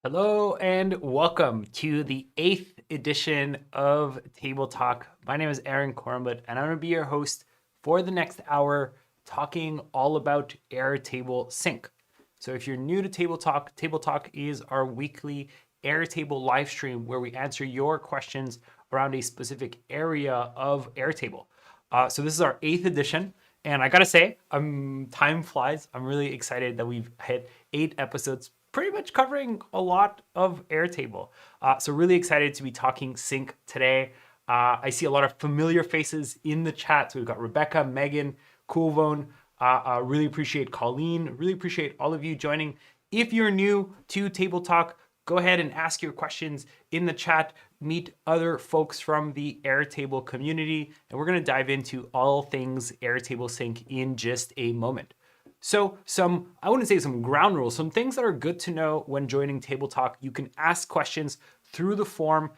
Hello and welcome to the 8th edition of Table Talk. My name is Aaron Kornblatt and I'm going to be your host for the next hour talking all about Airtable Sync. So if you're new to Table Talk is our weekly Airtable live stream where we answer your questions around a specific area of Airtable. So this is our 8th edition. And I gotta say, time flies. I'm really excited that we've hit 8 episodes, pretty much covering a lot of Airtable. So really excited to be talking sync today. I see a lot of familiar faces in the chat. So we've got Rebecca, Megan, Coolvone. Really appreciate Colleen. Really appreciate all of you joining. If you're new to Table Talk, go ahead and ask your questions in the chat. Meet other folks from the Airtable community, and we're going to dive into all things Airtable Sync in just a moment. So I wouldn't say some ground rules, some things that are good to know when joining Table Talk. You can ask questions through the form.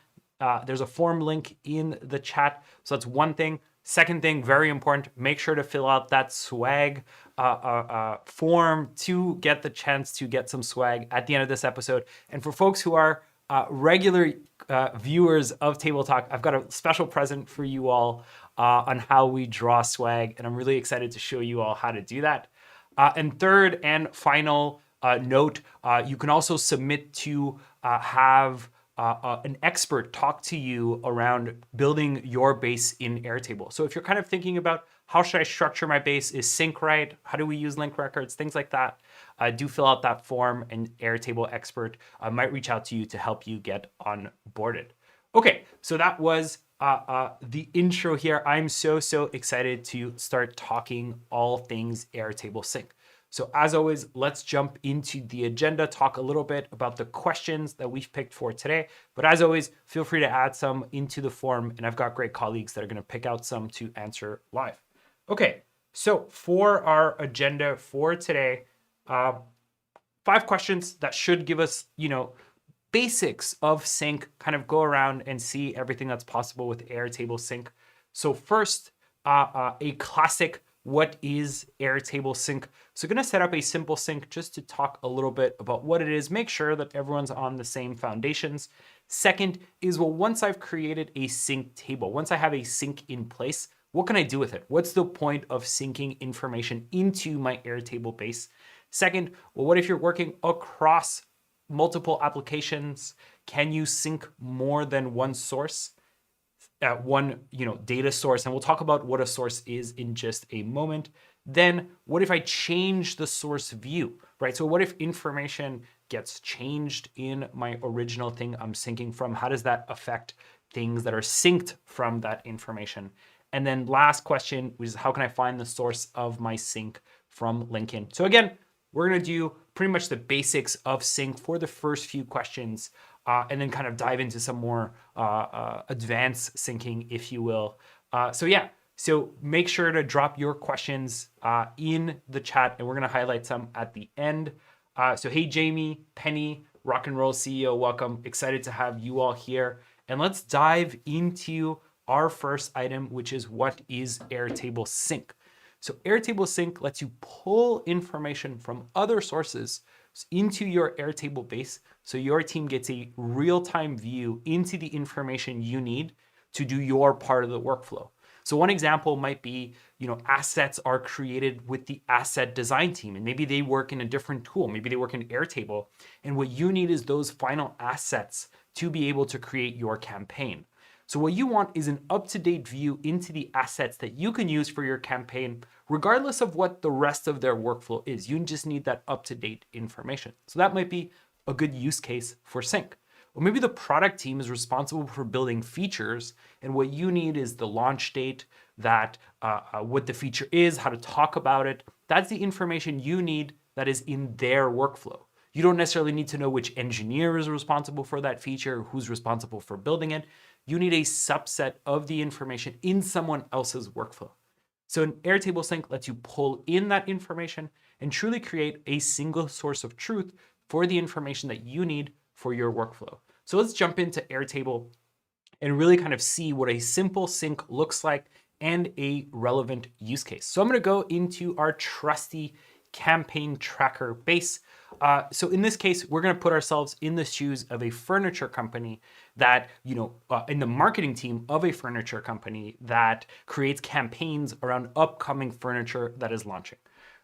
There's a form link in the chat. So that's one thing. Second thing, very important, make sure to fill out that swag form to get the chance to get some swag at the end of this episode. And for folks who are regular viewers of Table Talk, I've got a special present for you all on how we draw swag. And I'm really excited to show you all how to do that. And third and final note, you can also submit to have an expert talk to you around building your base in Airtable. So if you're kind of thinking about how should I structure my base, is sync right? How do we use link records? Things like that. Do fill out that form and Airtable expert might reach out to you to help you get onboarded. Okay, so that was the intro here. I'm so excited to start talking all things Airtable Sync. So as always, let's jump into the agenda, talk a little bit about the questions that we've picked for today. But as always, feel free to add some into the form, and I've got great colleagues that are going to pick out some to answer live. Okay, so for our agenda for today, 5 questions that should give us, basics of sync, kind of go around and see everything that's possible with Airtable Sync. So first, a classic, what is Airtable Sync? So going to set up a simple sync just to talk a little bit about what it is, make sure that everyone's on the same foundations. Second is, well, once I've created a sync table, once I have a sync in place, what can I do with it? What's the point of syncing information into my Airtable base? Second, well, what if you're working across multiple applications? Can you sync more than one source? One data source, and we'll talk about what a source is in just a moment. Then what if I change the source view, right? So what if information gets changed in my original thing I'm syncing from? How does that affect things that are synced from that information? And then last question is, how can I find the source of my sync from Lincoln? So again, we're going to do pretty much the basics of sync for the first few questions, and then kind of dive into some more advanced syncing, if you will. So make sure to drop your questions in the chat, and we're going to highlight some at the end. So hey, Jamie, Penny, Rock and Roll CEO, welcome. Excited to have you all here. And let's dive into our first item, which is, what is Airtable Sync? So Airtable Sync lets you pull information from other sources into your Airtable base, so your team gets a real-time view into the information you need to do your part of the workflow. So one example might be, assets are created with the asset design team, and maybe they work in a different tool. Maybe they work in Airtable, and what you need is those final assets to be able to create your campaign. So what you want is an up-to-date view into the assets that you can use for your campaign, regardless of what the rest of their workflow is. You just need that up-to-date information. So that might be a good use case for sync. Or maybe the product team is responsible for building features, and what you need is the launch date, that what the feature is, how to talk about it. That's the information you need that is in their workflow. You don't necessarily need to know which engineer is responsible for that feature, who's responsible for building it. You need a subset of the information in someone else's workflow. So an Airtable Sync lets you pull in that information and truly create a single source of truth for the information that you need for your workflow. So let's jump into Airtable and really kind of see what a simple sync looks like and a relevant use case. So I'm going to go into our trusty campaign tracker base. So in this case, we're going to put ourselves in the shoes of a furniture company that, in the marketing team of a furniture company that creates campaigns around upcoming furniture that is launching,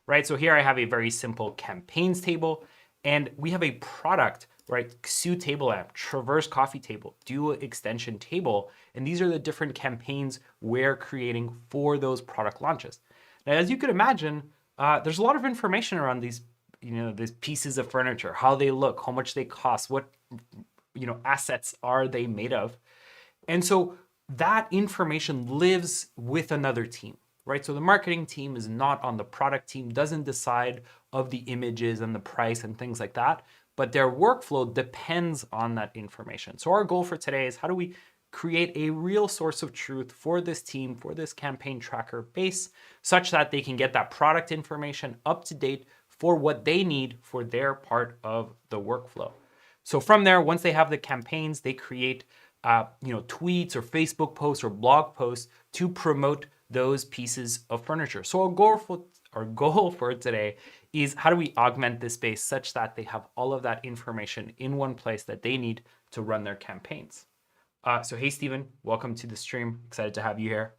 right? So here I have a very simple campaigns table, and we have a product, right? Sue table lamp, Traverse coffee table, Duo extension table, and these are the different campaigns we're creating for those product launches. Now, as you could imagine, there's a lot of information around these pieces of furniture, how they look, how much they cost, what assets are they made of. And so that information lives with another team, right? So the marketing team is not on the product team, doesn't decide of the images and the price and things like that, but their workflow depends on that information. So our goal for today is, how do we create a real source of truth for this team, for this campaign tracker base, such that they can get that product information up to date for what they need for their part of the workflow. So from there, once they have the campaigns, they create tweets or Facebook posts or blog posts to promote those pieces of furniture. So our goal for today is, how do we augment this space such that they have all of that information in one place that they need to run their campaigns. So hey, Stephen, welcome to the stream. Excited to have you here.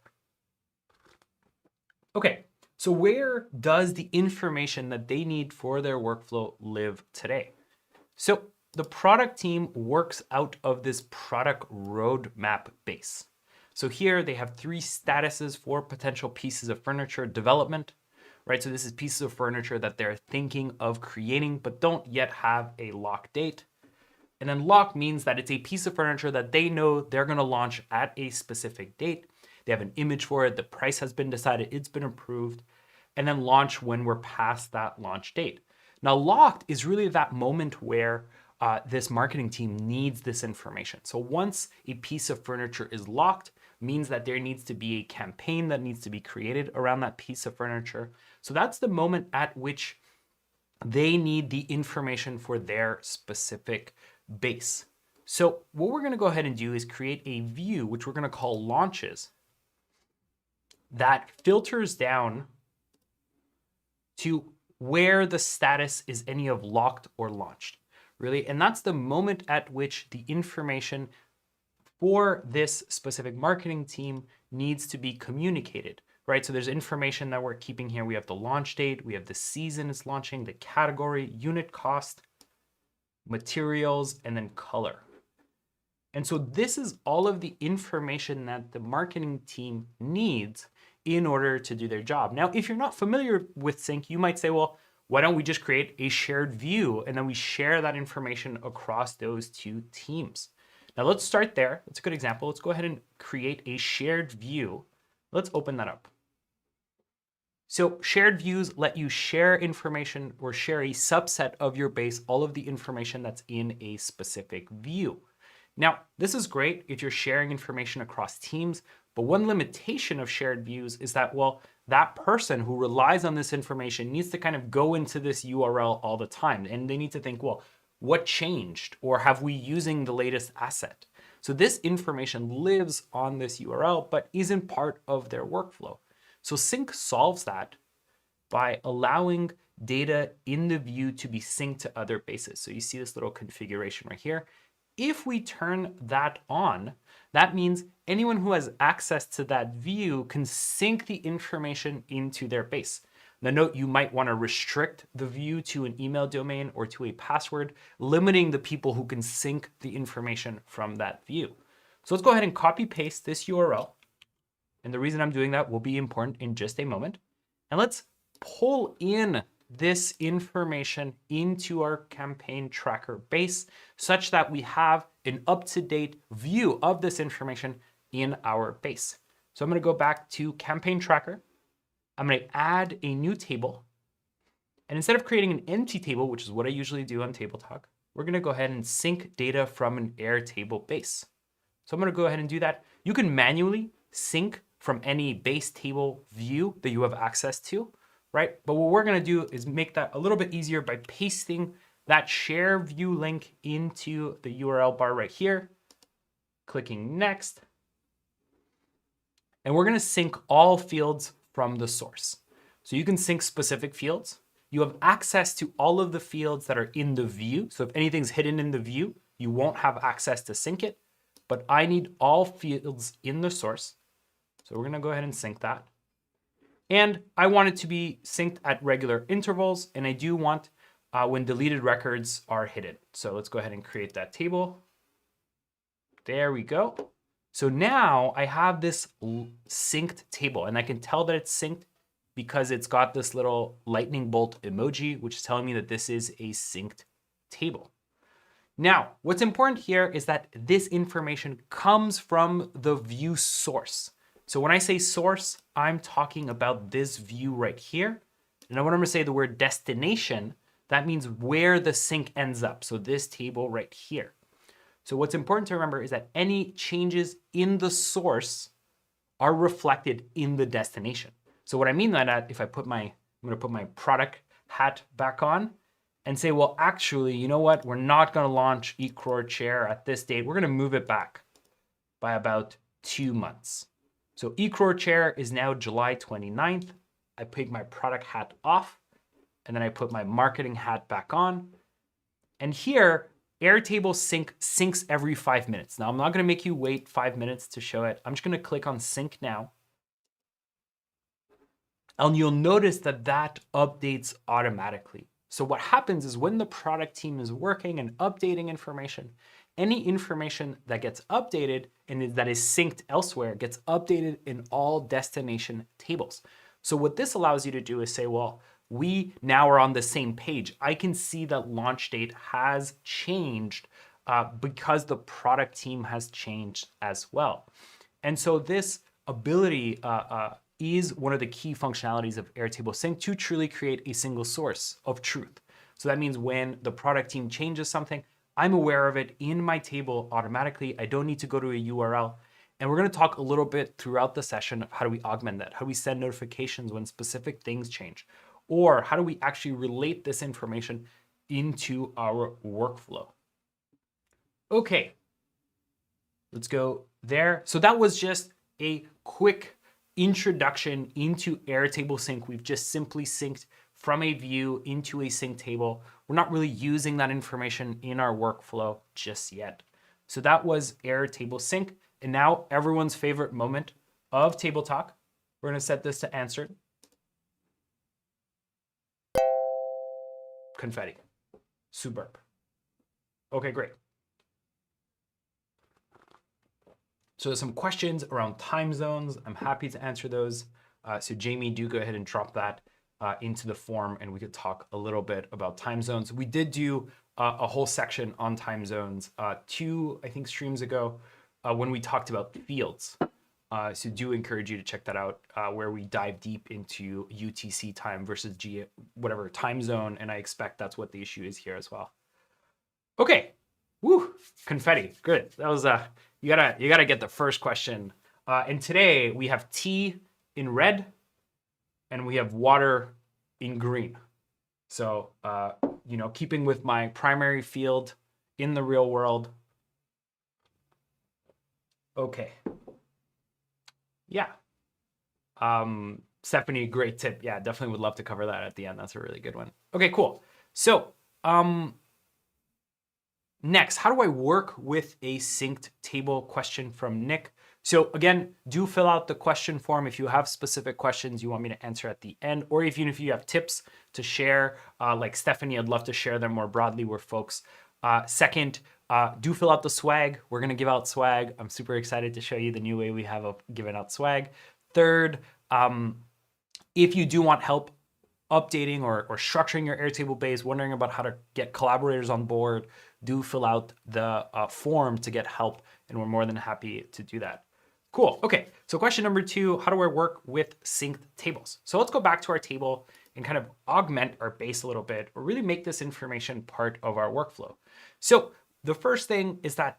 Okay, so where does the information that they need for their workflow live today? So the product team works out of this product roadmap base. So here they have 3 statuses for potential pieces of furniture development, right? So this is pieces of furniture that they're thinking of creating, but don't yet have a lock date. And then lock means that it's a piece of furniture that they know they're going to launch at a specific date. They have an image for it. The price has been decided. It's been approved. And then launch when we're past that launch date. Now, locked is really that moment where this marketing team needs this information. So once a piece of furniture is locked, means that there needs to be a campaign that needs to be created around that piece of furniture. So that's the moment at which they need the information for their specific base. So what we're going to go ahead and do is create a view, which we're going to call launches, that filters down to where the status is any of locked or launched, really. And that's the moment at which the information for this specific marketing team needs to be communicated, right? So there's information that we're keeping here. We have the launch date, we have the season it's launching, the category, unit cost, materials, and then color. And so this is all of the information that the marketing team needs in order to do their job. Now, if you're not familiar with Sync, you might say, well, why don't we just create a shared view and then we share that information across those 2 teams? Now let's start there. That's a good example. Let's go ahead and create a shared view. Let's open that up. So shared views let you share information or share a subset of your base, all of the information that's in a specific view. Now, this is great if you're sharing information across teams, but one limitation of shared views is that, well, that person who relies on this information needs to kind of go into this URL all the time. And they need to think, well, what changed? Or have we using the latest asset? So this information lives on this URL, but isn't part of their workflow. So Sync solves that by allowing data in the view to be synced to other bases. So you see this little configuration right here. If we turn that on, that means anyone who has access to that view can sync the information into their base. Now note, you might want to restrict the view to an email domain or to a password, limiting the people who can sync the information from that view. So let's go ahead and copy paste this URL. And the reason I'm doing that will be important in just a moment. And let's pull in this information into our campaign tracker base such that we have an up-to-date view of this information in our base. So I'm going to go back to campaign tracker. I'm going to add a new table. And instead of creating an empty table, which is what I usually do on Table Talk, we're going to go ahead and sync data from an Airtable base. So I'm going to go ahead and do that. You can manually sync from any base table view that you have access to, right? But what we're going to do is make that a little bit easier by pasting that share view link into the URL bar right here, clicking next. And we're going to sync all fields from the source. So you can sync specific fields. you have access to all of the fields that are in the view. So if anything's hidden in the view, you won't have access to sync it, but I need all fields in the source. So we're gonna go ahead and sync that. And I want it to be synced at regular intervals, and I do want when deleted records are hidden. So let's go ahead and create that table. There we go. So now I have this synced table, and I can tell that it's synced because it's got this little lightning bolt emoji, which is telling me that this is a synced table. Now, what's important here is that this information comes from the view source. So when I say source, I'm talking about this view right here. And when I'm gonna say the word destination, that means where the sync ends up. So this table right here. So what's important to remember is that any changes in the source are reflected in the destination. So what I mean by that, if I'm gonna put my product hat back on and say, well, actually, you know what? We're not gonna launch Eat Crore Chair at this date. We're gonna move it back by about 2 months. So Eat Crore Chair is now July 29th. I take my product hat off, and then I put my marketing hat back on. And here, Airtable Sync syncs every 5 minutes. Now, I'm not gonna make you wait 5 minutes to show it. I'm just gonna click on Sync Now. And you'll notice that that updates automatically. So what happens is when the product team is working and updating information, any information that gets updated and that is synced elsewhere gets updated in all destination tables. So what this allows you to do is say, well, we now are on the same page. I can see that launch date has changed because the product team has changed as well. And so this ability is one of the key functionalities of Airtable Sync to truly create a single source of truth. So that means when the product team changes something, I'm aware of it in my table automatically. I don't need to go to a URL. And we're gonna talk a little bit throughout the session of how do we augment that? How do we send notifications when specific things change? Or how do we actually relate this information into our workflow? Okay, let's go there. So that was just a quick introduction into Airtable Sync. We've just simply synced from a view into a sync table. We're not really using that information in our workflow just yet. So that was Airtable Sync. And now everyone's favorite moment of Table Talk. We're gonna set this to answered. Confetti. Superb. Okay, great. So there's some questions around time zones. I'm happy to answer those. So Jamie, do go ahead and drop that into the form and we could talk a little bit about time zones. We did do a whole section on time zones 2, I think, streams ago when we talked about fields. So do encourage you to check that out where we dive deep into UTC time versus whatever time zone. And I expect that's what the issue is here as well. Okay, woo, confetti, good. That was you gotta get the first question. And today we have tea in red and we have water in green. So, you know, keeping with my primary field in the real world. Okay. Yeah. Stephanie, great tip. Yeah, definitely would love to cover that at the end. That's a really good one. Okay, cool. So, next, how do I work with a synced table? Question from Nick. So again, do fill out the question form if you have specific questions you want me to answer at the end, or even if you have tips to share, like Stephanie, I'd love to share them more broadly with folks. Second, do fill out the swag. We're gonna give out swag. I'm super excited to show you the new way we have of giving out swag. Third, if you do want help updating or structuring your Airtable base, wondering about how to get collaborators on board, do fill out the form to get help, and we're more than happy to do that. Cool, okay, so question number 2, how do I work with synced tables? So let's go back to our table and kind of augment our base a little bit, or really make this information part of our workflow. So the first thing is that,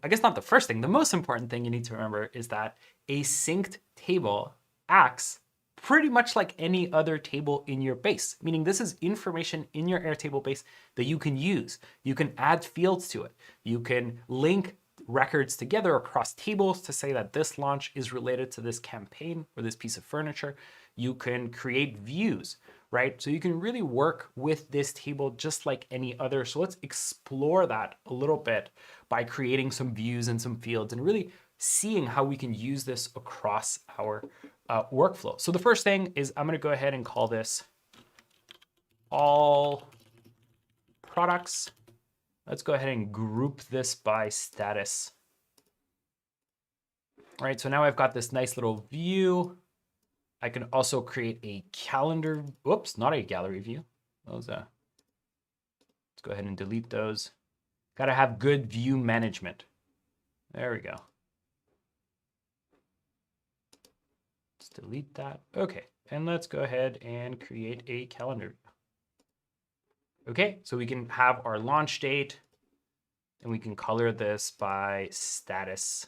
I guess not the first thing, the most important thing you need to remember is that a synced table acts pretty much like any other table in your base, meaning this is information in your Airtable base that you can use. You can add fields to it. You can link records together across tables to say that this launch is related to this campaign or this piece of furniture. You can create views, right? So you can really work with this table just like any other. So let's explore that a little bit by creating some views and some fields and really seeing how we can use this across our workflow. So the first thing is I'm going to go ahead and call this all products. Let's go ahead and group this by status. All right, so now I've got this nice little view. I can also create a calendar. Whoops, not a gallery view. Let's go ahead and delete those. Got to have good view management. There we go. Let's delete that. Okay, and let's go ahead and create a calendar view. Okay, so we can have our launch date, and we can color this by status.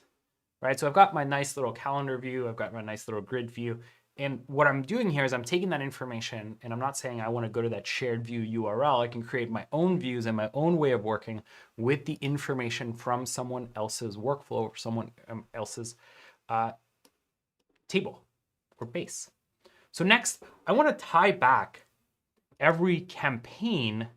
Right, so I've got my nice little calendar view. I've got my nice little grid view. And what I'm doing here is I'm taking that information, and I'm not saying I want to go to that shared view URL. I can create my own views and my own way of working with the information from someone else's workflow or someone else's table or base. So next, I want to tie back every campaign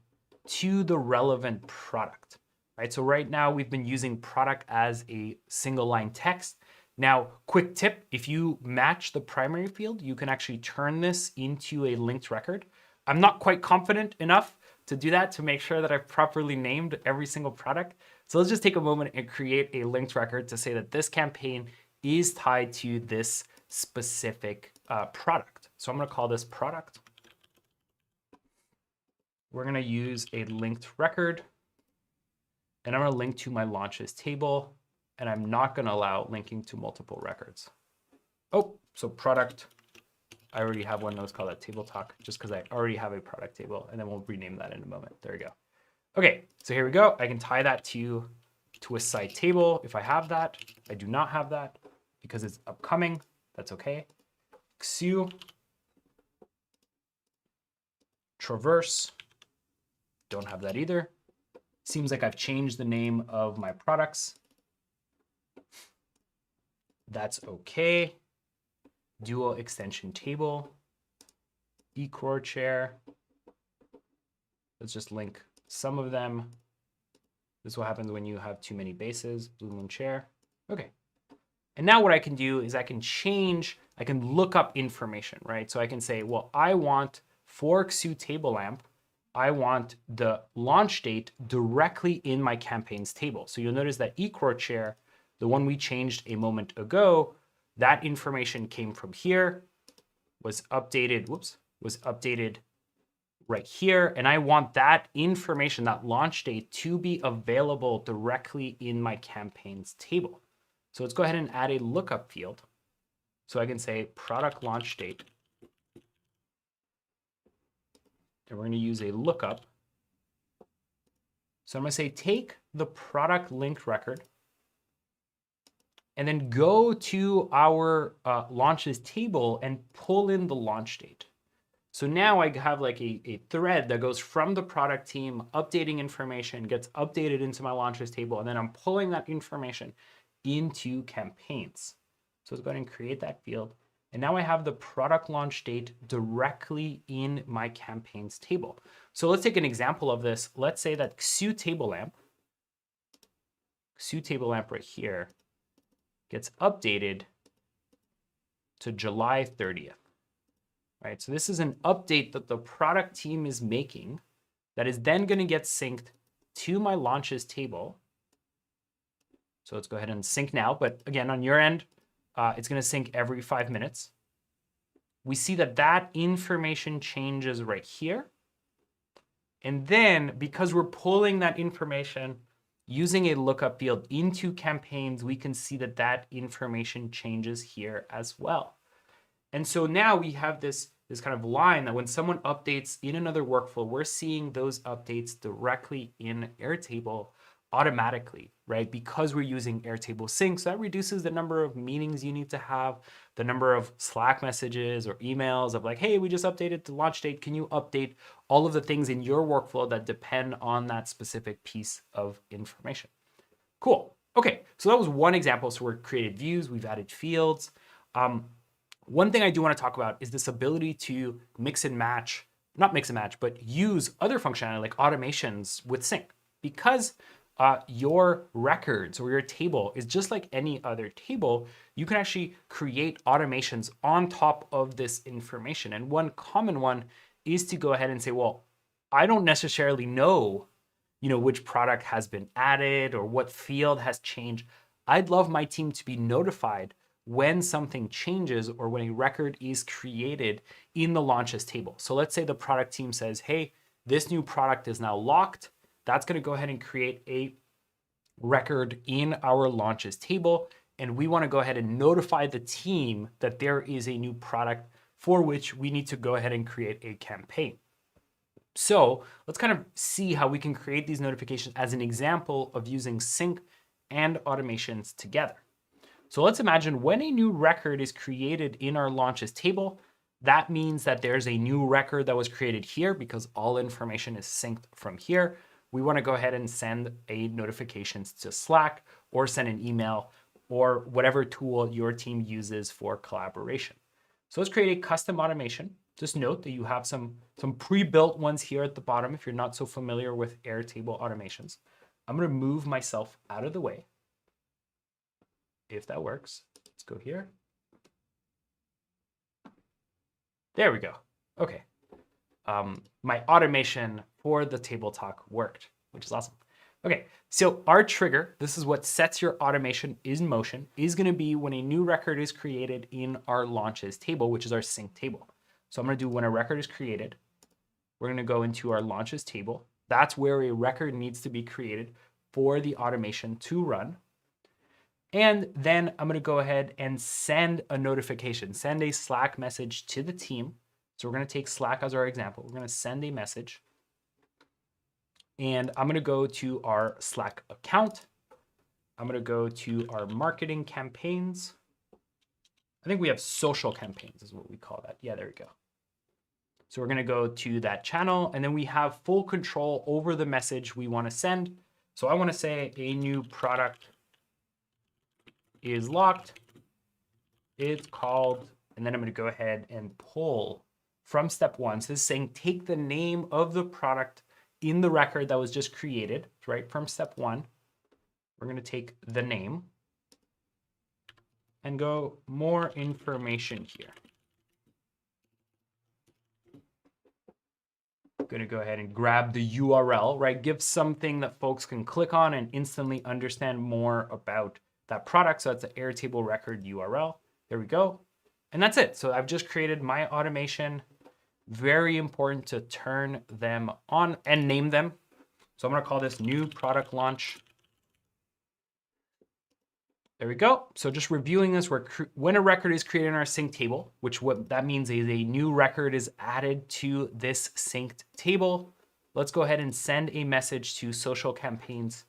to the relevant product. Right, so right now we've been using product as a single line text. Now, quick tip, if you match the primary field, you can actually turn this into a linked record. I'm not quite confident enough to do that to make sure that I've properly named every single product. So let's just take a moment and create a linked record to say that this campaign is tied to this specific product. So I'm gonna call this product. We're gonna use a linked record. And I'm going to link to my launches table, and I'm not going to allow linking to multiple records. Oh, so product, I already have one. Let's call that table talk, just because I already have a product table, and then we'll rename that in a moment. There we go. Okay, so here we go. I can tie that to a site table if I have that. I do not have that because it's upcoming. That's okay. XU, traverse, don't have that either. Seems like I've changed the name of my products. That's okay. Dual extension table, eCore chair. Let's just link some of them. This is what happens when you have too many bases. Blue Moon chair. Okay. And now what I can do is I can look up information, right? So I can say, well, I want for XU table lamp, I want the launch date directly in my campaigns table. So you'll notice that eCore chair, the one we changed a moment ago, that information came from here, was updated right here. And I want that information, that launch date, to be available directly in my campaigns table. So let's go ahead and add a lookup field. So I can say product launch date. And we're going to use a lookup. So I'm going to say take the product linked record and then go to our launches table and pull in the launch date. So now I have like a thread that goes from the product team, updating information, gets updated into my launches table, and then I'm pulling that information into campaigns. So let's go ahead and create that field. And now I have the product launch date directly in my campaigns table. So let's take an example of this. Let's say that XU table lamp right here gets updated to July 30th. Right? So this is an update that the product team is making that is then going to get synced to my launches table. So let's go ahead and sync now. But again, on your end, it's going to sync every 5 minutes. We see that that information changes right here. And then because we're pulling that information using a lookup field into campaigns, we can see that that information changes here as well. And so now we have this kind of line that when someone updates in another workflow, we're seeing those updates directly in Airtable automatically, right? Because we're using Airtable Sync, so that reduces the number of meetings you need to have, the number of Slack messages or emails of like, hey, we just updated the launch date. Can you update all of the things in your workflow that depend on that specific piece of information? Cool. Okay, so that was one example. So we've created views, we've added fields. One thing I do want to talk about is this ability to mix and match not mix and match, but use other functionality like automations with Sync. Because your records or your table is just like any other table, you can actually create automations on top of this information. And one common one is to go ahead and say, well, I don't necessarily know, which product has been added or what field has changed. I'd love my team to be notified when something changes or when a record is created in the launches table. So let's say the product team says, hey, this new product is now locked. That's going to go ahead and create a record in our launches table. And we want to go ahead and notify the team that there is a new product for which we need to go ahead and create a campaign. So let's kind of see how we can create these notifications as an example of using Sync and automations together. So let's imagine when a new record is created in our launches table, that means that there's a new record that was created here because all information is synced from here. We want to go ahead and send a notifications to Slack or send an email or whatever tool your team uses for collaboration. So let's create a custom automation. Just note that you have some pre-built ones here at the bottom if you're not so familiar with Airtable automations. I'm going to move myself out of the way. If that works, let's go here. There we go. Okay. My automation for the table talk worked, which is awesome. Okay, so our trigger, this is what sets your automation in motion, is going to be when a new record is created in our launches table, which is our sync table. So I'm going to do when a record is created, we're going to go into our launches table. That's where a record needs to be created for the automation to run. And then I'm going to go ahead and send a notification, send a Slack message to the team. So we're going to take Slack as our example. We're going to send a message. And I'm going to go to our Slack account. I'm going to go to our marketing campaigns. I think we have social campaigns is what we call that. Yeah, there we go. So we're going to go to that channel, and then we have full control over the message we want to send. So I want to say a new product is locked. It's called, and then I'm going to go ahead and pull from step one. So this is saying take the name of the product in the record that was just created, right? From step one, we're going to take the name and go more information here. I'm going to go ahead and grab the URL, right? Give something that folks can click on and instantly understand more about that product. So that's the Airtable record URL. There we go. And that's it. So I've just created my automation. Very important to turn them on and name them. So I'm going to call this new product launch. There we go. So just reviewing this, when a record is created in our sync table, which what that means is a new record is added to this synced table. Let's go ahead and send a message to social campaigns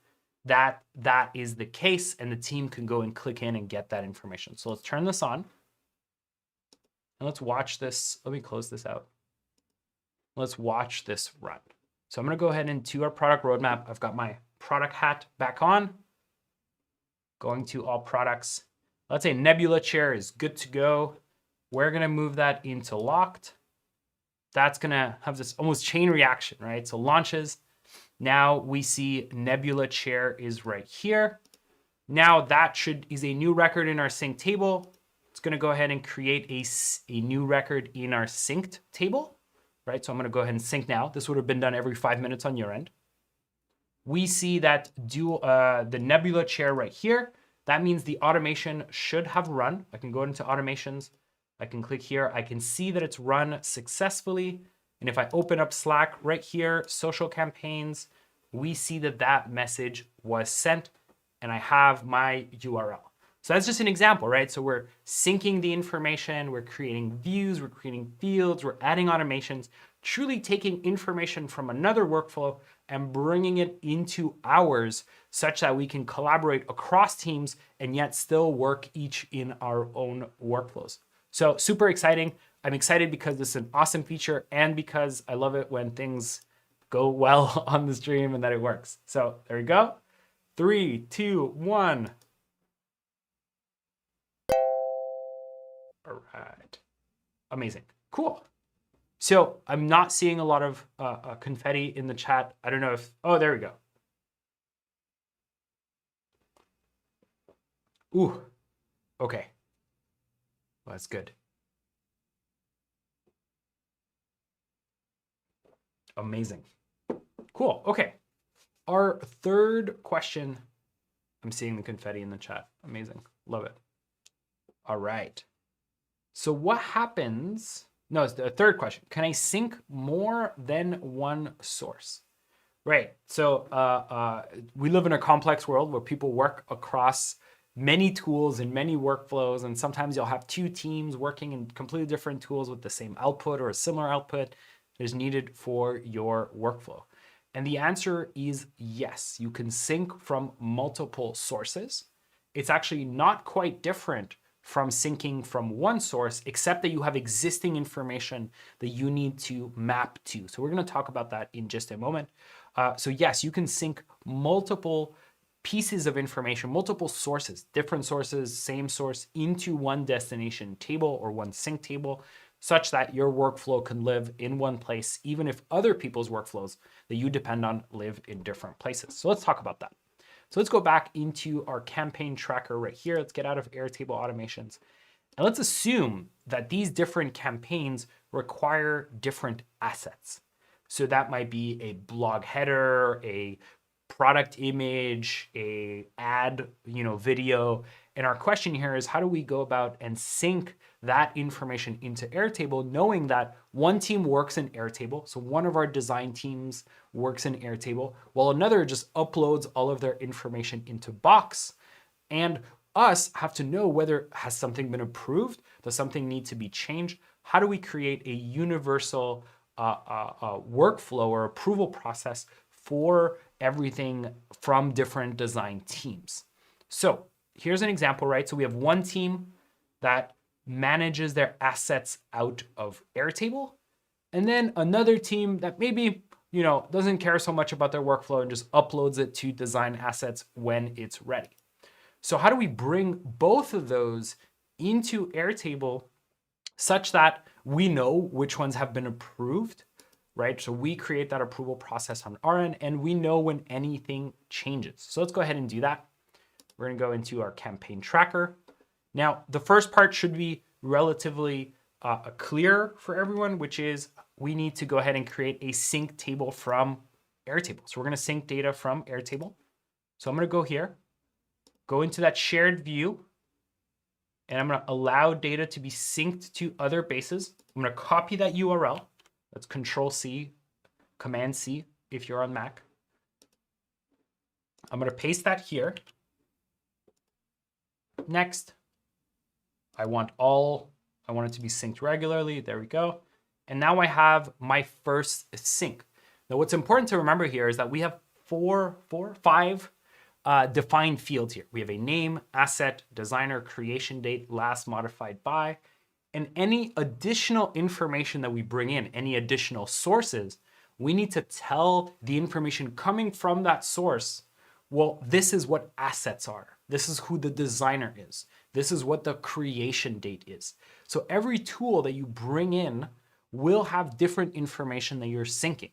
that that is the case, and the team can go and click in and get that information. So let's turn this on and let's watch this. Let me close this out. Let's watch this run. So I'm going to go ahead into our product roadmap. I've got my product hat back on. Going to all products. Let's say Nebula chair is good to go. We're going to move that into locked. That's going to have this almost chain reaction, right? So launches. Now we see Nebula chair is right here. Now that is a new record in our sync table. It's going to go ahead and create a new record in our synced table, right? So I'm going to go ahead and sync now. This would have been done every 5 minutes on your end. We see that the Nebula chair right here. That means the automation should have run. I can go into automations. I can click here. I can see that it's run successfully. And if I open up Slack right here, social campaigns, we see that that message was sent and I have my URL. So that's just an example, right? So we're syncing the information, we're creating views, we're creating fields, we're adding automations, truly taking information from another workflow and bringing it into ours such that we can collaborate across teams and yet still work each in our own workflows. So super exciting. I'm excited because this is an awesome feature and because I love it when things go well on the stream and that it works. So there we go. 3, 2, 1. All right. Amazing. Cool. So I'm not seeing a lot of confetti in the chat. I don't know if, oh, there we go. Ooh, okay. Well, that's good. Amazing. Cool, okay. Our third question, I'm seeing the confetti in the chat. Amazing, love it. All right. So what happens, no, it's the third question. Can I sync more than one source? Right, so we live in a complex world where people work across many tools and many workflows, and sometimes you'll have two teams working in completely different tools with the same output or a similar output that is needed for your workflow. And the answer is yes, you can sync from multiple sources. It's actually not quite different from syncing from one source, except that you have existing information that you need to map to. So we're going to talk about that in just a moment. So yes, you can sync multiple pieces of information, multiple sources, different sources, same source, into one destination table or one sync table, such that your workflow can live in one place, even if other people's workflows that you depend on live in different places. So let's talk about that. So let's go back into our campaign tracker right here. Let's get out of Airtable automations. And let's assume that these different campaigns require different assets. So that might be a blog header, a product image, a ad, video. And our question here is, how do we go about and sync that information into Airtable, knowing that one team works in Airtable, so one of our design teams works in Airtable, while another just uploads all of their information into Box, and us have to know whether has something been approved, does something need to be changed? How do we create a universal workflow or approval process for everything from different design teams? So here's an example, right? So we have one team that manages their assets out of Airtable, and then another team that maybe doesn't care so much about their workflow and just uploads it to design assets when it's ready. So how do we bring both of those into Airtable such that we know which ones have been approved, right? So we create that approval process on our end, and we know when anything changes. So let's go ahead and do that. We're gonna go into our campaign tracker. Now, the first part should be relatively clear for everyone, which is we need to go ahead and create a sync table from Airtable. So we're gonna sync data from Airtable. So I'm gonna go here, go into that shared view, and I'm gonna allow data to be synced to other bases. I'm gonna copy that URL. That's Control-C, Command-C if you're on Mac. I'm gonna paste that here. Next, I want it to be synced regularly. There we go. And now I have my first sync. Now what's important to remember here is that we have five defined fields here. We have a name, asset, designer, creation date, last modified by, and any additional information that we bring in, any additional sources, we need to tell the information coming from that source, well, this is what assets are. This is who the designer is. This is what the creation date is. So every tool that you bring in will have different information that you're syncing,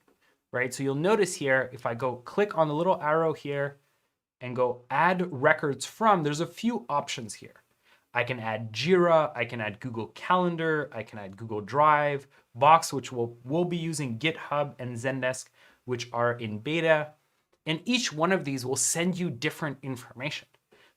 right? So you'll notice here, if I go click on the little arrow here and go add records from, there's a few options here. I can add Jira, I can add Google Calendar, I can add Google Drive, Box, which we'll be using GitHub, and Zendesk, which are in beta. And each one of these will send you different information.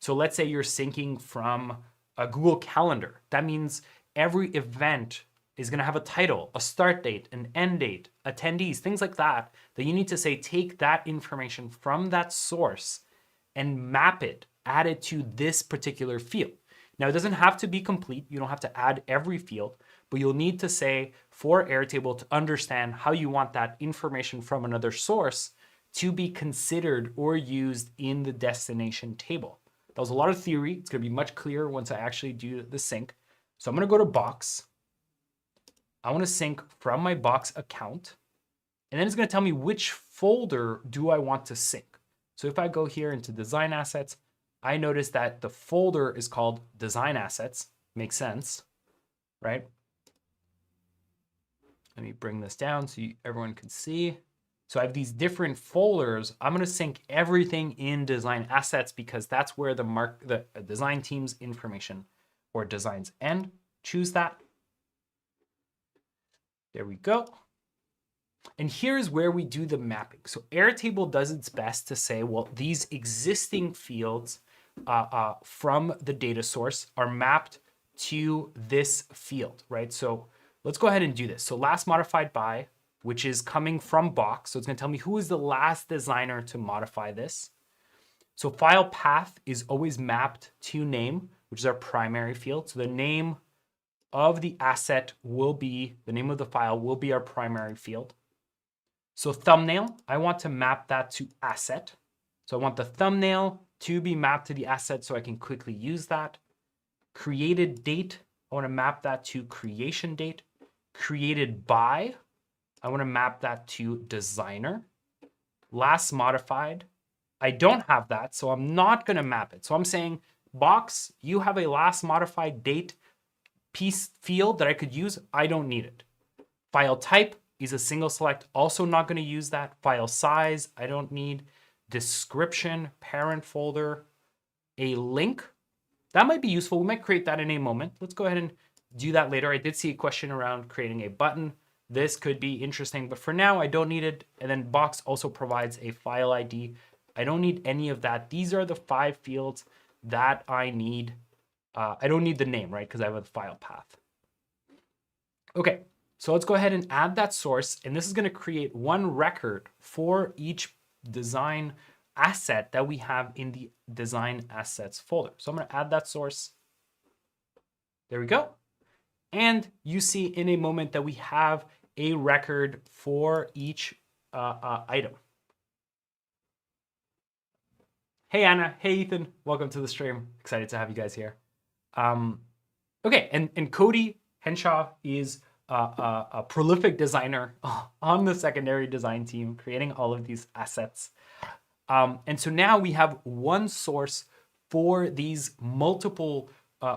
So let's say you're syncing from a Google Calendar. That means every event is gonna have a title, a start date, an end date, attendees, things like that, that you need to say, take that information from that source and map it, add it to this particular field. Now, it doesn't have to be complete. You don't have to add every field, but you'll need to say for Airtable to understand how you want that information from another source to be considered or used in the destination table. That was a lot of theory. It's gonna be much clearer once I actually do the sync. So I'm gonna go to Box. I wanna sync from my Box account, and then it's gonna tell me which folder do I want to sync. So if I go here into Design Assets, I notice that the folder is called Design Assets. Makes sense, right? Let me bring this down so everyone can see. So I have these different folders. I'm going to sync everything in design assets because that's where the design team's information or designs end. Choose that. There we go. And here's where we do the mapping. So Airtable does its best to say, well, these existing fields from the data source are mapped to this field, right? So let's go ahead and do this. So last modified by, which is coming from box. So it's going to tell me who is the last designer to modify this. So file path is always mapped to name, which is our primary field. So the name of the asset will be, the name of the file will be our primary field. So thumbnail, I want to map that to asset. So I want the thumbnail to be mapped to the asset so I can quickly use that. Created date, I want to map that to creation date. Created by, I want to map that to designer. Last modified, I don't have that, so I'm not going to map it. So I'm saying, box, you have a last modified date piece field that I could use. I don't need it. File type is a single select, also not going to use that. File size, I don't need. Description, parent folder, a link. That might be useful. We might create that in a moment. Let's go ahead and do that later. I did see a question around creating a button. This could be interesting, but for now I don't need it. And then box also provides a file ID. I don't need any of that. These are the 5 fields that I need. I don't need the name, right? Because I have a file path. Okay, so let's go ahead and add that source. And this is going to create one record for each design asset that we have in the design assets folder. So I'm going to add that source. There we go. And you see in a moment that we have a record for each item. Hey, Anna. Hey, Ethan. Welcome to the stream. Excited to have you guys here. Okay, and Cody Henshaw is a prolific designer on the secondary design team, creating all of these assets. And so now we have one source for these multiple,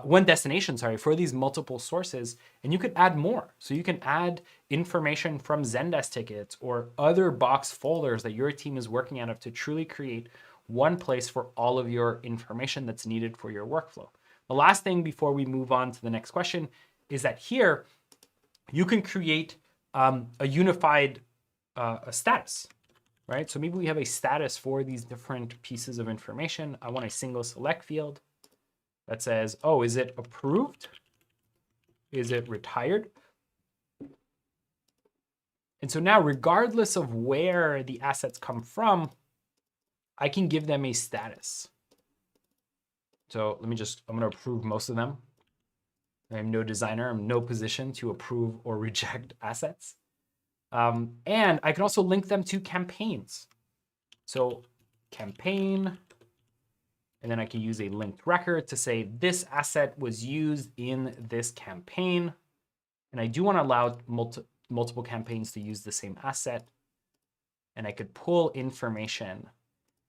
one destination, sorry, for these multiple sources, and you could add more. So you can add information from Zendesk tickets or other box folders that your team is working out of to truly create one place for all of your information that's needed for your workflow. The last thing before we move on to the next question is that here you can create a unified status, right? So maybe we have a status for these different pieces of information. I want a single select field that says, oh, is it approved? Is it retired? And so now, regardless of where the assets come from, I can give them a status. So I'm gonna approve most of them. I'm no designer, I'm in no position to approve or reject assets. And I can also link them to campaigns. So campaign, and then I can use a linked record to say this asset was used in this campaign. And I do want to allow multiple campaigns to use the same asset. And I could pull information.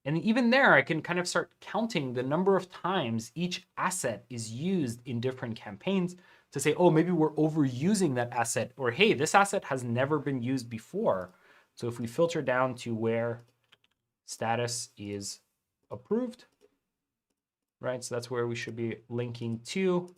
And even there, I can kind of start counting the number of times each asset is used in different campaigns to say, oh, maybe we're overusing that asset, or hey, this asset has never been used before. So if we filter down to where status is approved, right? So that's where we should be linking to.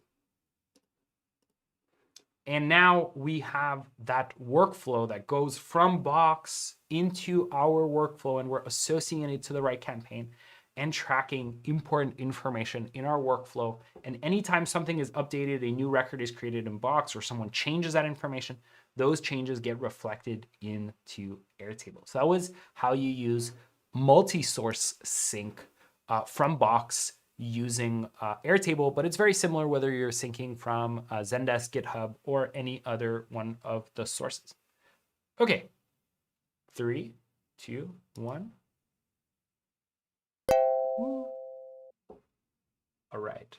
And now we have that workflow that goes from box into our workflow, and we're associating it to the right campaign and tracking important information in our workflow. And anytime something is updated, a new record is created in box, or someone changes that information, those changes get reflected into Airtable. So that was how you use multi-source sync from box using Airtable, but it's very similar whether you're syncing from Zendesk, GitHub, or any other one of the sources. Okay, 3, 2, 1. All right.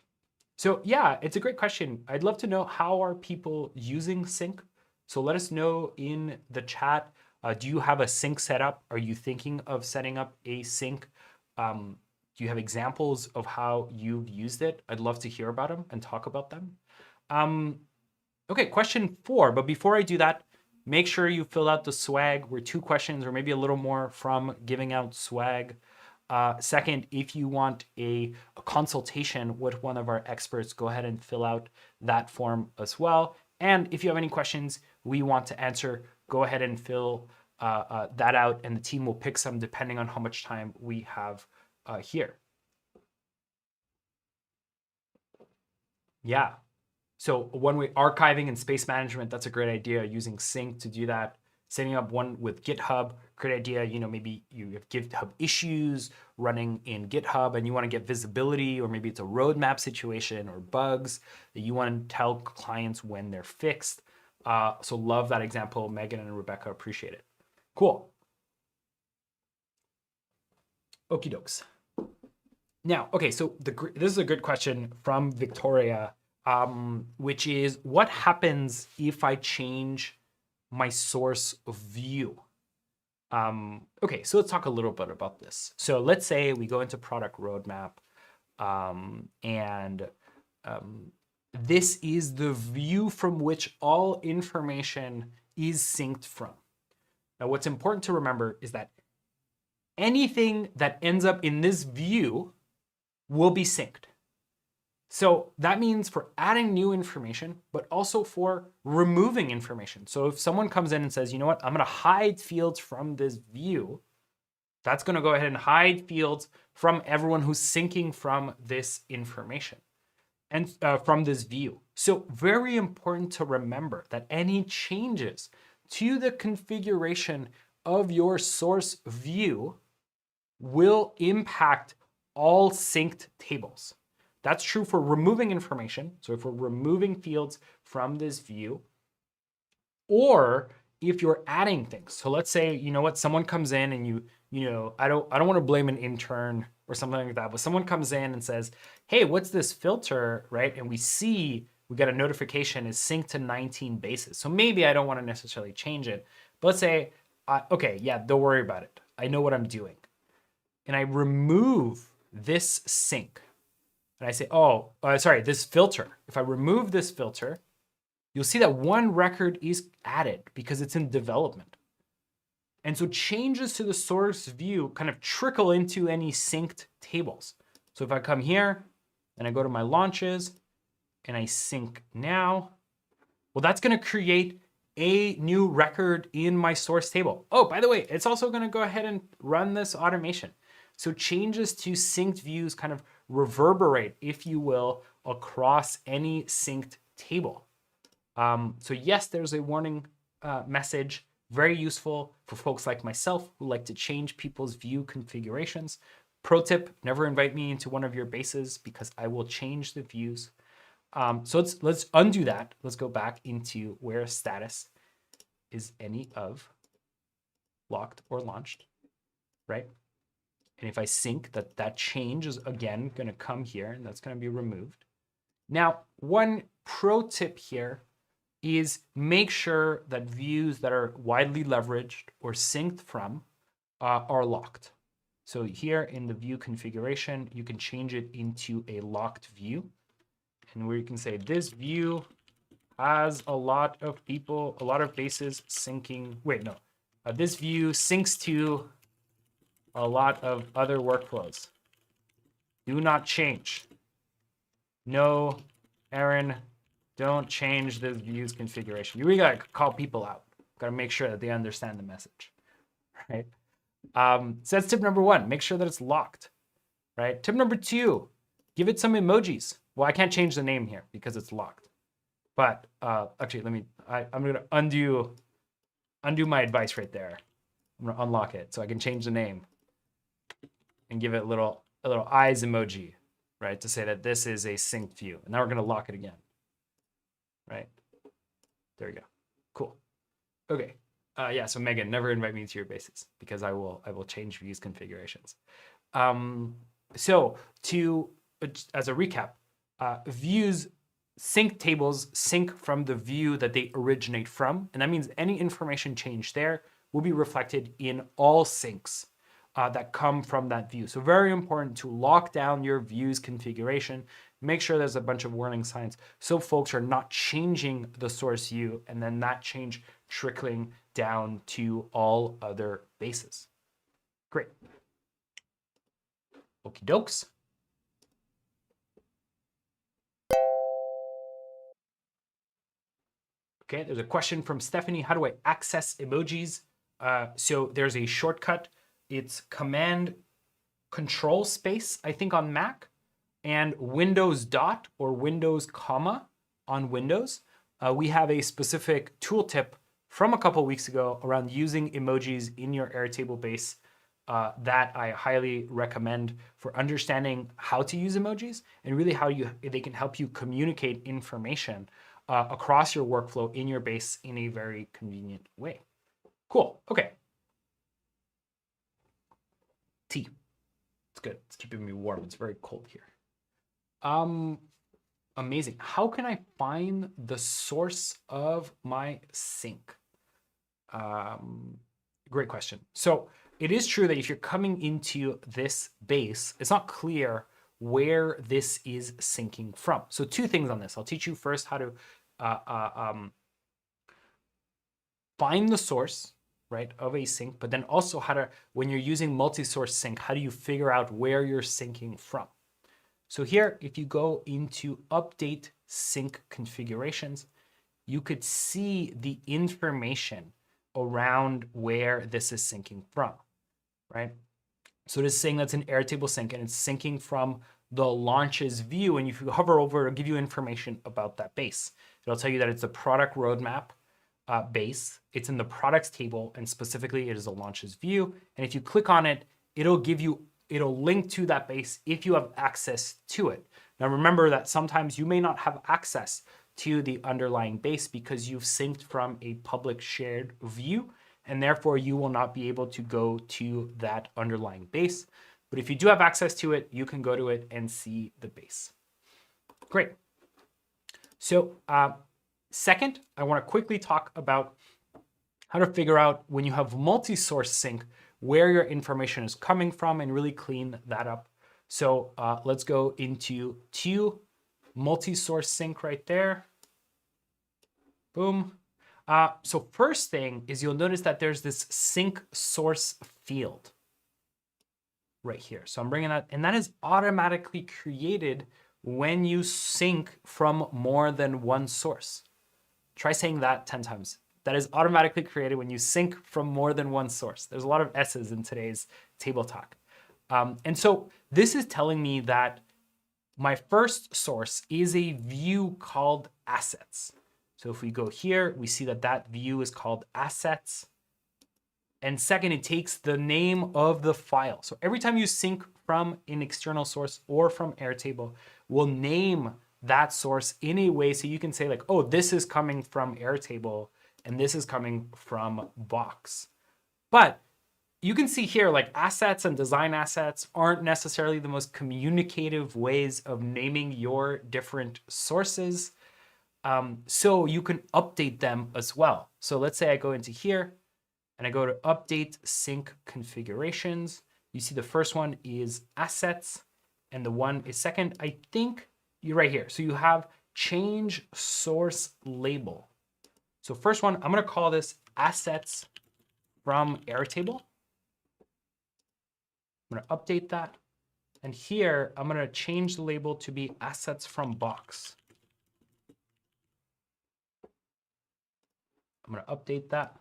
So yeah, it's a great question. I'd love to know, how are people using sync? So let us know in the chat. Do you have a sync setup? Are you thinking of setting up a sync? Do you have examples of how you've used it? I'd love to hear about them and talk about them. Okay, question 4. But before I do that, make sure you fill out the swag. We're 2 questions or maybe a little more from giving out swag. Second, if you want a consultation with one of our experts, go ahead and fill out that form as well. And if you have any questions we want to answer, go ahead and fill that out, and the team will pick some depending on how much time we have here. Yeah. So one-way archiving and space management, that's a great idea, using Sync to do that. Setting up one with GitHub, great idea. You know, maybe you have GitHub issues running in GitHub and you want to get visibility, or maybe it's a roadmap situation or bugs that you want to tell clients when they're fixed. So love that example. Megan and Rebecca, appreciate it. Cool. Okie dokes. Now, okay, so this is a good question from Victoria, which is, what happens if I change my source view? Okay, so let's talk a little bit about this. So let's say we go into product roadmap, and this is the view from which all information is synced from. Now, what's important to remember is that anything that ends up in this view will be synced. So that means for adding new information, but also for removing information. So if someone comes in and says, you know what, I'm going to hide fields from this view, that's going to go ahead and hide fields from everyone who's syncing from this information and from this view. So very important to remember that any changes to the configuration of your source view will impact all synced tables. That's true for removing information. So if we're removing fields from this view, or if you're adding things. So let's say, you know what, someone comes in and you know, I don't want to blame an intern or something like that, but someone comes in and says, hey, what's this filter, right? And we see we got a notification is synced to 19 bases. So maybe I don't want to necessarily change it, but let's say, okay, yeah, don't worry about it. I know what I'm doing. And I remove this sync. And I say, oh, sorry, this filter. If I remove this filter, you'll see that one record is added because it's in development. And so changes to the source view kind of trickle into any synced tables. So if I come here and I go to my launches and I sync now, well, that's going to create a new record in my source table. Oh, by the way, it's also going to go ahead and run this automation. So changes to synced views kind of reverberate, if you will, across any synced table. So yes, there's a warning message, very useful for folks like myself who like to change people's view configurations. Pro tip, never invite me into one of your bases because I will change the views. So let's undo that. Let's go back into where status is any of locked or launched, right? And if I sync, that change is again going to come here, and that's going to be removed. Now, one pro tip here is make sure that views that are widely leveraged or synced from are locked. So here in the view configuration, you can change it into a locked view, and where you can say this view has a lot of people, a lot of bases syncing. Wait, no, this view syncs to a lot of other workflows. Do not change. No, Aaron, don't change the views configuration. You really gotta call people out. Gotta make sure that they understand the message, right? So that's tip number 1, make sure that it's locked, right? Tip number 2, give it some emojis. Well, I can't change the name here because it's locked. But actually, I'm gonna undo my advice right there. I'm gonna unlock it so I can change the name and give it a little eyes emoji, right? To say that this is a synced view. And now we're gonna lock it again, right? There we go, cool. Okay, yeah, so Megan, never invite me to your bases because I will change views configurations. So as a recap, views sync tables sync from the view that they originate from. And that means any information change there will be reflected in all syncs that come from that view. So very important to lock down your views configuration, make sure there's a bunch of warning signs so folks are not changing the source view and then that change trickling down to all other bases. Great. Okie dokes. Okay, there's a question from Stephanie. How do I access emojis? So there's a shortcut. It's Command Control Space, I think, on Mac, and Windows dot or Windows comma on Windows. We have a specific tooltip from a couple weeks ago around using emojis in your Airtable base that I highly recommend for understanding how to use emojis and really how they can help you communicate information across your workflow in your base in a very convenient way. Cool. Okay. Tea. It's good. It's keeping me warm. It's very cold here. Amazing. How can I find the source of my sync? Great question. So it is true that if you're coming into this base, it's not clear where this is syncing from. So two things on this. I'll teach you first how to find the source, right, of a sync, but then also how to, when you're using multi-source sync, how do you figure out where you're syncing from? So here, if you go into Update Sync Configurations, you could see the information around where this is syncing from, right? So it is saying that's an Airtable Sync and it's syncing from the launches view. And if you hover over, it'll give you information about that base. It'll tell you that it's a product roadmap base. It's in the products table, and specifically it is a launches view. And if you click on it, it'll link to that base if you have access to it. Now remember that sometimes you may not have access to the underlying base because you've synced from a public shared view, and therefore you will not be able to go to that underlying base. But if you do have access to it, you can go to it and see the base. Great. So second, I want to quickly talk about how to figure out when you have multi-source sync, where your information is coming from and really clean that up. So let's go into multi-source sync right there. Boom. So first thing is you'll notice that there's this sync source field right here. So I'm bringing that, and that is automatically created when you sync from more than one source. Try saying that 10 times. That is automatically created when you sync from more than one source. There's a lot of S's in today's table talk. And so this is telling me that my first source is a view called assets. So if we go here, we see that that view is called assets. And second, it takes the name of the file. So every time you sync from an external source or from Airtable, we'll name that source in a way so you can say like, oh, this is coming from Airtable and this is coming from Box. But you can see here like assets and design assets aren't necessarily the most communicative ways of naming your different sources. So you can update them as well. So let's say I go into here and I go to Update Sync Configurations. You see the first one is assets and the one is second. I think you're right here. So you have change source label. So first one, I'm going to call this assets from Airtable. I'm going to update that. And here, I'm going to change the label to be assets from Box. I'm going to update that.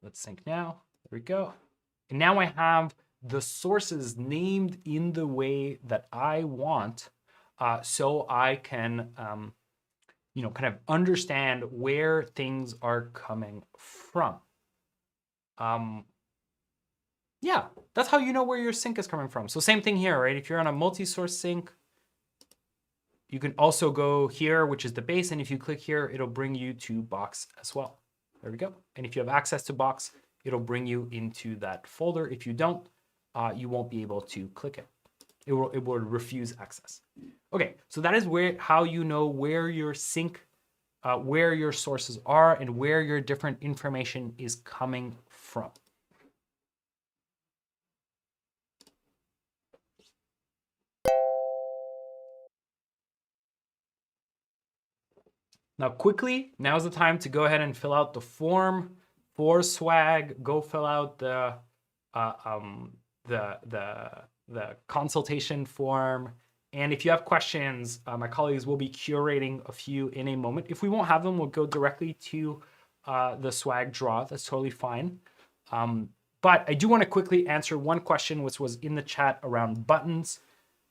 Let's sync now. There we go. And now I have the sources named in the way that I want, so I can, kind of understand where things are coming from. Yeah, that's how you know where your sync is coming from. So same thing here, right? If you're on a multi-source sync, you can also go here, which is the base. And if you click here, it'll bring you to Box as well. There we go. And if you have access to Box, it'll bring you into that folder. If you don't, you won't be able to click it. It will refuse access. Okay, so that is how you know where your sync, where your sources are and where your different information is coming from. Now quickly, now's the time to go ahead and fill out the form for Swag. Go fill out the consultation form. And if you have questions, my colleagues will be curating a few in a moment. If we won't have them, we'll go directly to the Swag draw. That's totally fine. But I do want to quickly answer one question which was in the chat around buttons.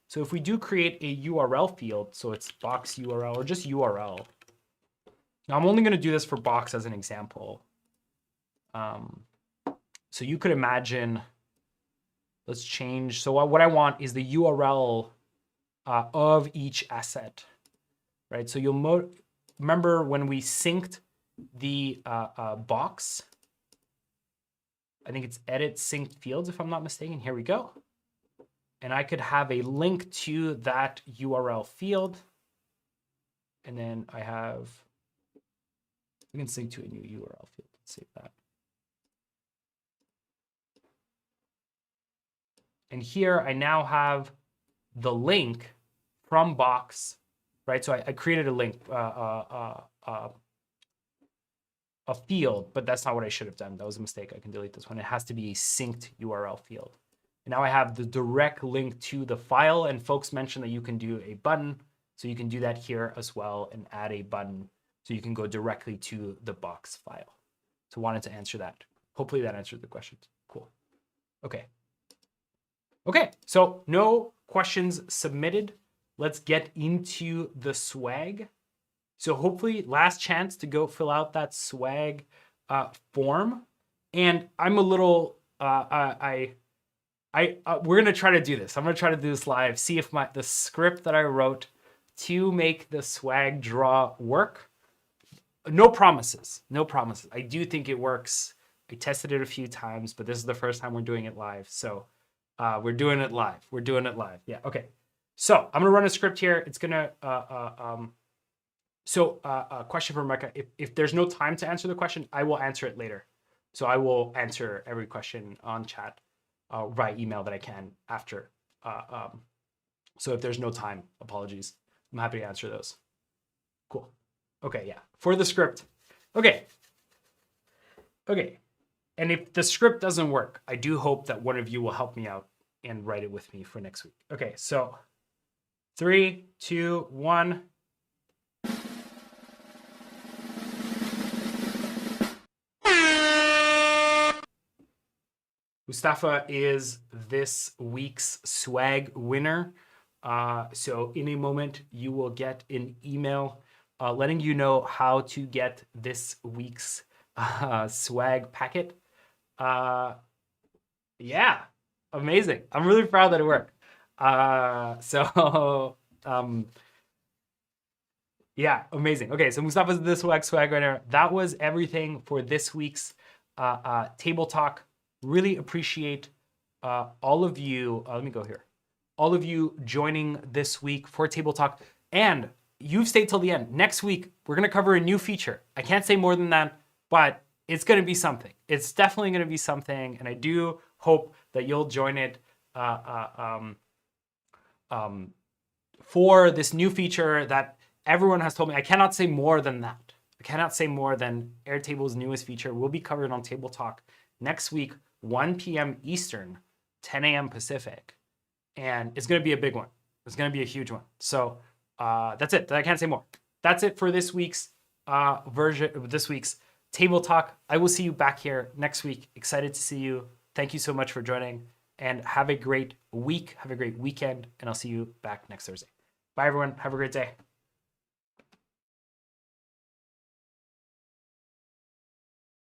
So if we do create a URL field, so it's box URL or just URL. Now I'm only going to do this for box as an example. So you could imagine, let's change. So what I want is the URL of each asset, right? So you'll remember when we synced the box, I think it's edit synced fields, if I'm not mistaken. Here we go. And I could have a link to that URL field. And then I have, we can sync to a new URL field. Let's save that. And here I now have the link from box, right? So I created a link, a field, but that's not what I should have done. That was a mistake. I can delete this one. It has to be a synced URL field. And now I have the direct link to the file, and folks mentioned that you can do a button. So you can do that here as well and add a button so you can go directly to the box file. So wanted to answer that. Hopefully that answered the question. Cool. Okay. Okay, so no questions submitted. Let's get into the Swag. So hopefully last chance to go fill out that Swag form. And I'm a little, we're gonna try to do this. I'm gonna try to do this live, see if the script that I wrote to make the Swag draw work. No promises, no promises. I do think it works. I tested it a few times, but this is the first time we're doing it live. So we're doing it live. We're doing it live. Yeah, okay. So I'm gonna run a script here. It's gonna, a question from Rebecca. If there's no time to answer the question, I will answer it later. So I will answer every question on chat by email that I can after. So if there's no time, apologies. I'm happy to answer those. Cool. Okay, yeah, for the script. Okay. Okay. And if the script doesn't work, I do hope that one of you will help me out and write it with me for next week. Okay, so 3, 2, 1. Mustafa is this week's Swag winner. So in a moment, you will get an email letting you know how to get this week's Swag packet. Yeah, amazing. I'm really proud that it worked. Yeah, amazing. Okay, so Mustafa's this Swag winner. That was everything for this week's Table Talk. Really appreciate all of you. Let me go here. All of you joining this week for Table Talk. And you've stayed till the end. Next week, we're going to cover a new feature. I can't say more than that, but it's going to be something. It's definitely going to be something. And I do hope that you'll join it for this new feature that everyone has told me. I cannot say more than that. I cannot say more than Airtable's newest feature will be covered on Table Talk next week, 1 p.m. Eastern, 10 a.m. Pacific. And it's going to be a big one. It's going to be a huge one. So that's it. I can't say more. That's it for this week's this week's Table Talk. I will see you back here next week. Excited to see you. Thank you so much for joining, and have a great week. Have a great weekend, and I'll see you back next Thursday. Bye, everyone. Have a great day.